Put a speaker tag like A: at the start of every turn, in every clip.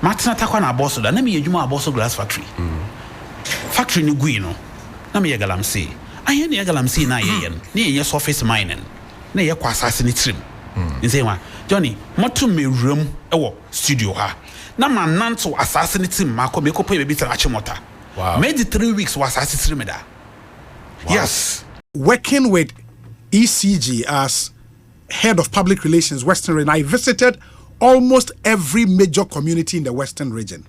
A: Martina Takwana Bosso, and me Juma Bosso Glass Factory. Factory ni Guino, Nami Galamsey. I hear the Galamsey na yen, near your surface mining, near your assassinate trim. In say one, Johnny, Motu me room, studio ha. Nama Nanto assassinate him, Marco Meko pay a bit of Achimota.
B: Wow.
A: Made the 3 weeks was assassinate. Yes.
C: Working with ECG as head of public relations, Western region, I visited almost every major community in the Western region.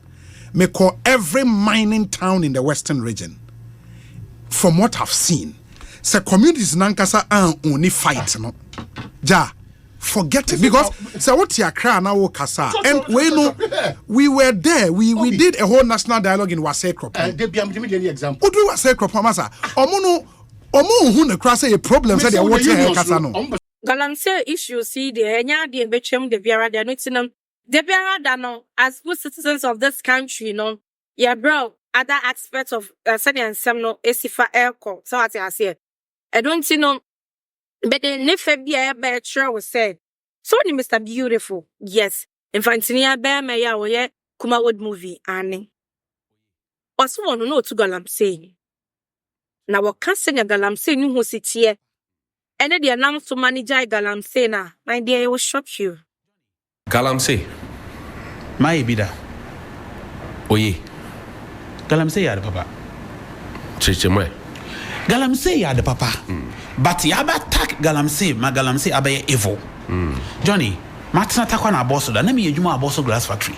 C: Me call every mining town in the Western region. From what I've seen, so communities nankasa only fight no. Ja, forget it because so what you cry now kasa and we know we were there. We did a whole national dialogue in Wase Crop.
D: They be example.
C: What do Wase Crop masa? Omo who ne cry say a problem say they what kasa no.
E: Galamsey issue see the enya the between the biara they no the biara da no as good citizens of this country no yeah bro other aspects of study and some no esifa airco so what I say I don't see no but the nefe bia be sure was said so ni Mr. Beautiful yes infantinia be me ya we kuma wood movie ani also one no to Galamsey na wo kan se Galamsey ni ho sitie and then the announced to manager Galamsey na my dear, it will shock you.
B: Galamsey.
A: My bida.
B: Oye.
A: Galamsey ya the papa.
B: Chichimwe.
A: Galamsey ya the papa. But yaba attack Galamsey, ma Galamsey abaye evil. Johnny, Martina Takwana Bosso, da nami yejuma Bosso Glass Factory.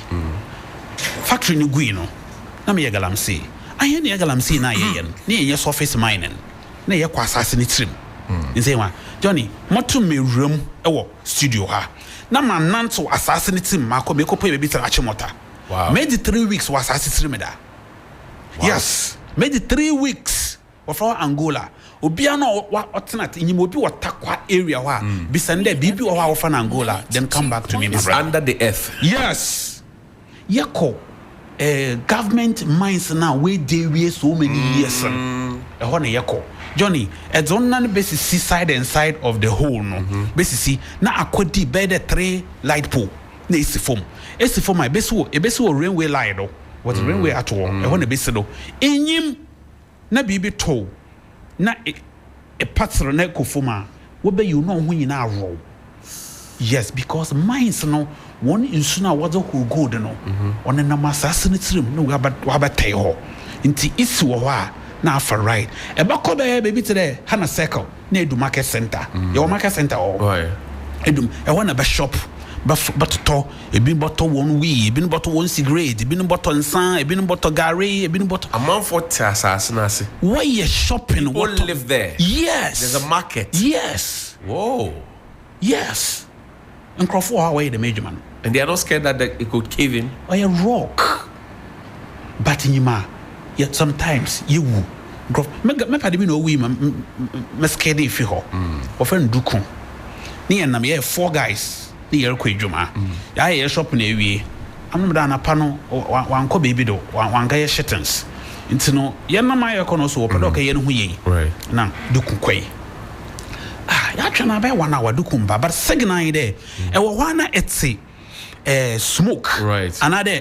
A: Factory ni Guino. Nami ye Galamsey. I hear the Galamsey na yen, near your surface mining. Na ye kwa assassinate trim. In say one, Johnny, Motu me room, studio ha. Nama Nanto assassinate him, Marco Meko pay a bit of Achimota.
B: Wow.
A: Made the 3 weeks was assassinate. Yes, made the 3 weeks of our Angola. Obiano what alternate in Yimobi or Takwa area wa Bisande Bibi or our fan Angola, then come back to me.
B: It's under the earth.
A: Yes. Yako government mines now where they so many years. Yako. Johnny, it's on none basis seaside and side of the hole, no. Basically, now I could be better 3 light pole. Na isi form. Isi form my best railway line, though. What railway at all? I want to be so. In him, na bibi toe. Na a pattern na kufuma. What be you know when you now roll? Yes, because mines no one in sooner was a who go, no. On a assassinate room, no, about tail. Inti isi wa. Now for right. A bako baby today, Hana Circle, near the market center. Your market center or I want a shop, but to a bin bottle 1 wee, a bin bottle 1 cigarette, a bin bottle and sun, a bin bottle gary, a bin bottle.
B: A month for assassination.
A: Why you shopping?
B: People live there.
A: Yes.
B: There's a market.
A: Yes.
B: Whoa.
A: Yes. And Crawford away the major man.
B: And they are not scared that it could cave in.
A: Or a rock. But in your yet sometimes you grow. Me padi me no we me scared if you ho. Ofen duku. Ni na me 4 guys. Ni yer kwadwuma. Ya yer shop na ewie. Amno da na pa no wan ko baby do. Wan ga ye shittens. Nti no ye na ma ye ko no so opedo ka ye no hu ye.
B: Right.
A: Na duku kwai. Ah, ya twa na ba 1 hour duku mba but signal there. E wo wana etsi smoke,
B: right?
A: Another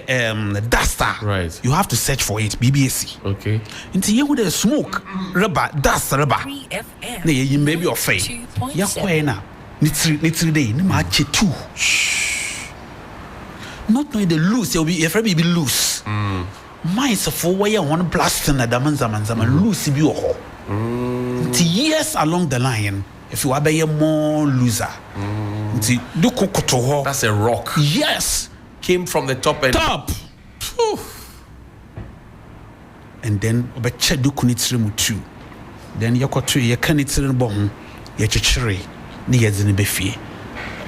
A: duster,
B: right?
A: You have to search for it. BBAC.
B: Okay.
A: Into you with the smoke, rubber, dust, rubber. You maybe or fame. Yakwena, nitri day, ni machi too. Not knowing the loose, you'll be afraid be loose. Mine's a 4 way one blasting a daman loose be ho. Years along the line. If you are a more loser,
B: that's a rock.
A: Yes,
B: came from the top and
A: top. And then obeche do kunitsremu too. Then yokoto ye kanitsren bon ye chichiri ni yezini befie.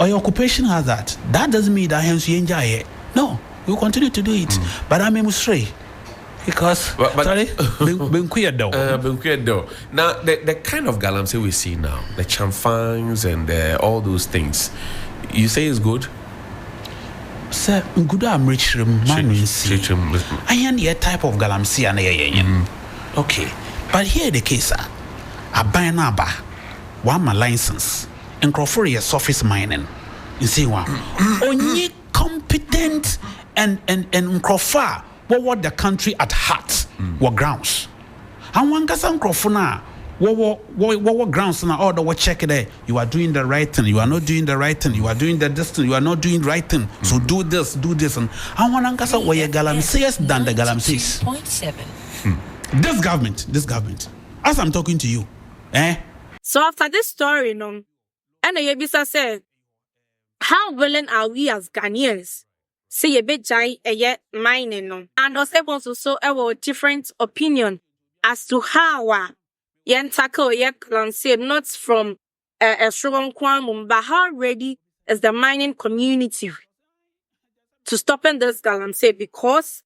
A: Or your occupation has that. That doesn't mean that hence you enjoy it. No, you continue to do it. But I'm a stray. Because sorry, been queer though.
B: Now the kind of Galamsey we see now, the chamfangs and all those things, you say is good?
A: Sir, good I'm rich man. I am the type of Galamsey and okay. But here the case, sir. I buy an aba, one my license, and Crawford surface mining. You see one. Only competent and Nkrofa, what the country at heart were grounds. And one Gasan Krofuna, what grounds now, all the what check there. You are doing the right thing, you are not doing the right thing, you are doing the distance, you are not doing the right thing. So do this, and one Angasa were Galamseys than the Galamseys.
D: 0.7.
A: This government, as I'm talking to you,
E: So after this story, no, and the Yebisa said, how willing are we as Ghanaians? Say a bit jai a yet mining, no, and also so a different opinion as to how yen tackle yet Galamsey not from a strong qualm, but how ready is the mining community to stopping this Galamsey, because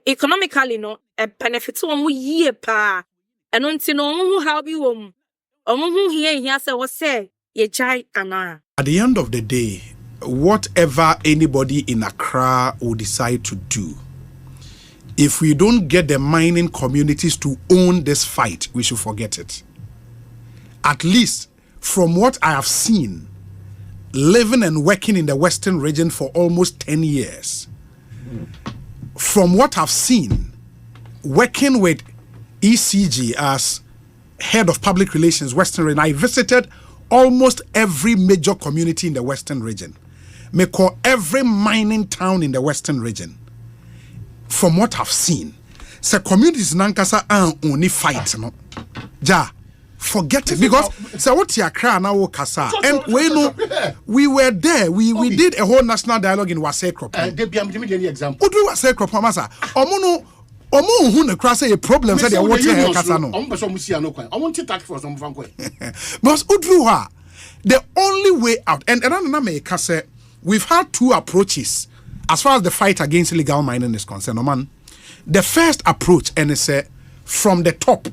E: economically, no, a benefit to one year pa, and until no how be who here say what say ye jai ana.
C: At the end of the day, whatever anybody in Accra will decide to do, if we don't get the mining communities to own this fight, we should forget it. At least from what I have seen, living and working in the Western region for almost 10 years, from what I've seen, working with ECG as head of public relations, Western region, I visited almost every major community in the Western region. Me call every mining town in the Western region. From what I've seen, so communities nankasa only fight no. Ja, forget it, because so what you cry now kasa, and we know we were there. We did a whole national dialogue in Wase Kropo.
F: Example.
C: Udu Wase Kropo masa. Omo hu ne kra say a problem say they what here kasa no.
F: Omo person musia no kwan. Omo take for some fan kwan.
C: Because Udu ha, the only way out, and na me kasa, we've had two approaches as far as the fight against illegal mining is concerned. Man, the first approach, and it's from the top.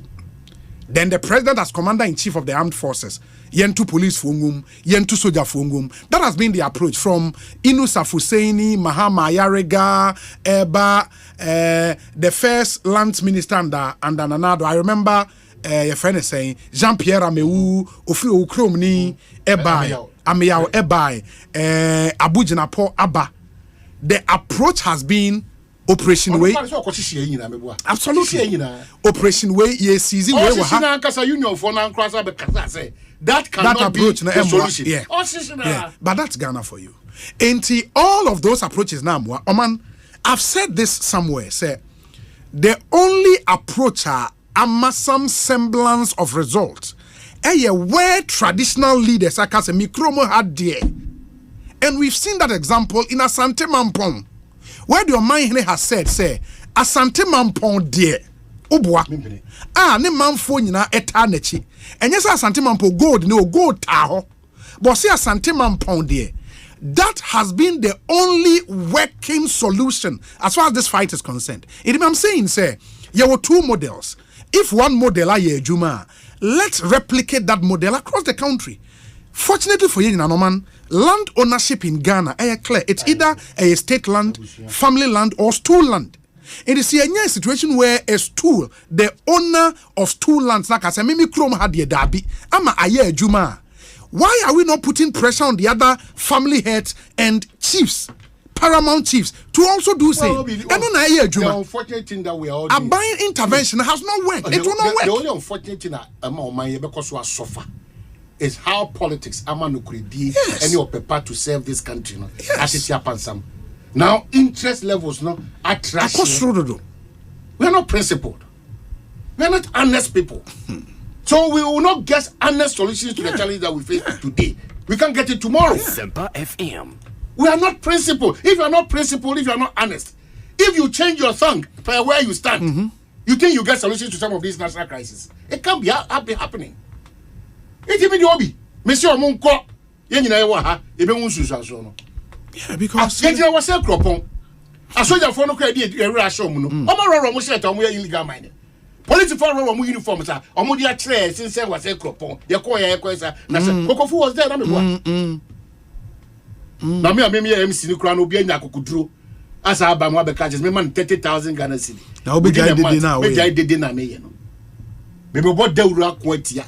C: Then the president as commander-in-chief of the armed forces, yentu police fungum, yentu soldier fungum. That has been the approach from Inusa Fuseini, Mahama Yarega, Eba, the first lands minister under Nanado. I remember your friend is saying Jean-Pierre Ameu, Ofri Okromni, Ebai, Ameyao Ebai, Abu Jinapo Abba. The approach has been Operation Way. Absolutely. Operation Way, yes, season way.
F: That cannot be the solution.
C: Yeah. But that's Ghana for you. And all of those approaches now, Oman, I've said this somewhere, say, the only approach are some semblance of result. Where traditional leaders, like as a Mikromo had there. And we've seen that example in Asante Mampong, where the Omaihene has said, say, Asante Mampong dear, Ubwa, ne manfo nyina eta nechi. And yes, Asante Mampong gold taho, but see Asante Mampong dear. That has been the only working solution as far as this fight is concerned. I'm saying, say, there were two models. If one model are Juma, let's replicate that model across the country. Fortunately for you, Nanoman, land ownership in Ghana is clear. It's either a state land, family land, or stool land. It is a situation where a stool, the owner of stool lands, like I said, Mimi Krom had the Dabi, Ama Aye Juma. Why are we not putting pressure on the other family heads and chiefs, paramount chiefs, to also do same?
F: The unfortunate thing that we are all doing,
C: a buying intervention has not worked. It will not work.
F: The only unfortunate thing that because we are suffer is how politics amanukredi any of paper to serve this country. No, as it happens some. Now interest levels no are trash. We are not principled. We are not honest people. So we will not get honest solutions to the challenge that we face today. We can get it tomorrow.
D: Semper FM.
F: We are not principled. If you are not principled, if you are not honest, if you change your tongue per where you stand, you think you get solutions to some of these national crises. It can't be happening. It's even the hobby. Monsieur Monko, Yenina,
C: yeah, because
F: I was a cropon. I saw your phone credit, a ration. Omar Romushet, and we are illegal mining. Political Romu uniforms are Omodia Tre, since I was a cropon. Yakoya Quesa, Cocofu was there. Namia MC Nukrano Biana Kukudru. As I buy more catches, me man 30,000 Ghana cedi.
C: Now be guided now.
F: We guided dinner, me. Maybe what they will rock what ya.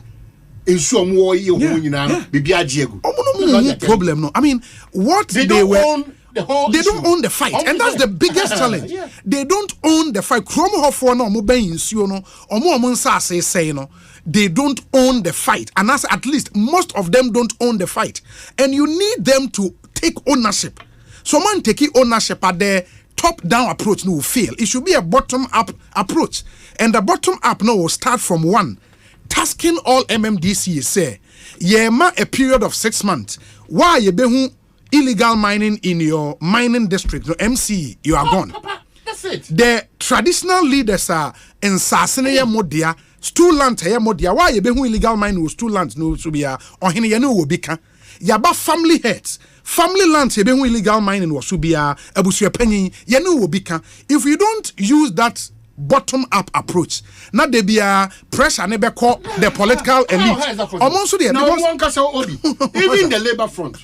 F: Ensure more you now, be a Diego.
C: No problem, no. I mean, what they were.
F: the whole
C: They
F: issue.
C: don't own the fight, and that's the biggest challenge.
F: Yeah.
C: They don't own the fight. Kromo hofo no omo ben nsuo no, omo nsase say no. They don't own the fight, and as at least most of them don't own the fight, and you need them to take ownership. Someone taking ownership at the top-down approach no will fail. It should be a bottom-up approach, and the bottom-up no will start from one. Tasking all MMDC say, a period of 6 months. Why you be illegal mining in your mining district, the MC, you are gone.
F: Papa, that's it.
C: The traditional leaders are in Sasene Modia, stool land Modia. Why you be illegal mining with stool lands no to be or hini yanu wobika. Yaba family heads. Family lands you be illegal mining was to be abusu penny yanu wobika. If you don't use that bottom up approach, not there be a pressure never call the political elite. Almost there
F: now
C: because
F: one can say Obi, even the labor front.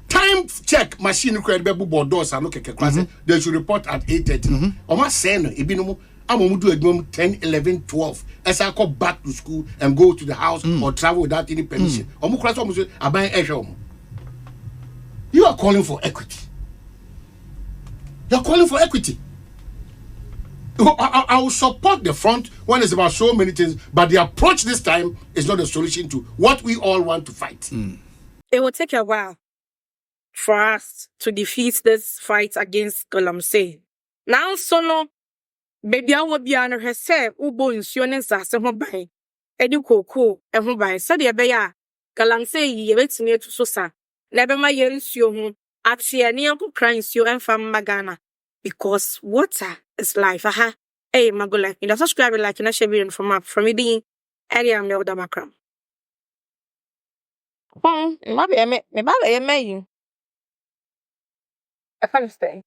F: Time check machine required be board doors and look at class. They should report at 8:30. Almost saying ibinomu amomu do edum 10, 11, 12. As I go back to school and go to the house or travel without any permission. Omu class almost aban ehwe. You are calling for equity. You are calling for equity. I will support the front when it's about so many things, but the approach this time is not a solution to what we all want to fight.
E: It will take a while for us to defeat this fight against Galamsey. Now, so no, baby, I will be on her say, Ubo insurance as a mobile. Educo, and mobile, so the Abaya, Galamsey, ye wait near to Susa. Never my years you at the near crying you and from Magana. Because water is life. Hey, Magola, you know, subscribe like you know, share from me being area of the macram. Maybe I may you. I can't stay.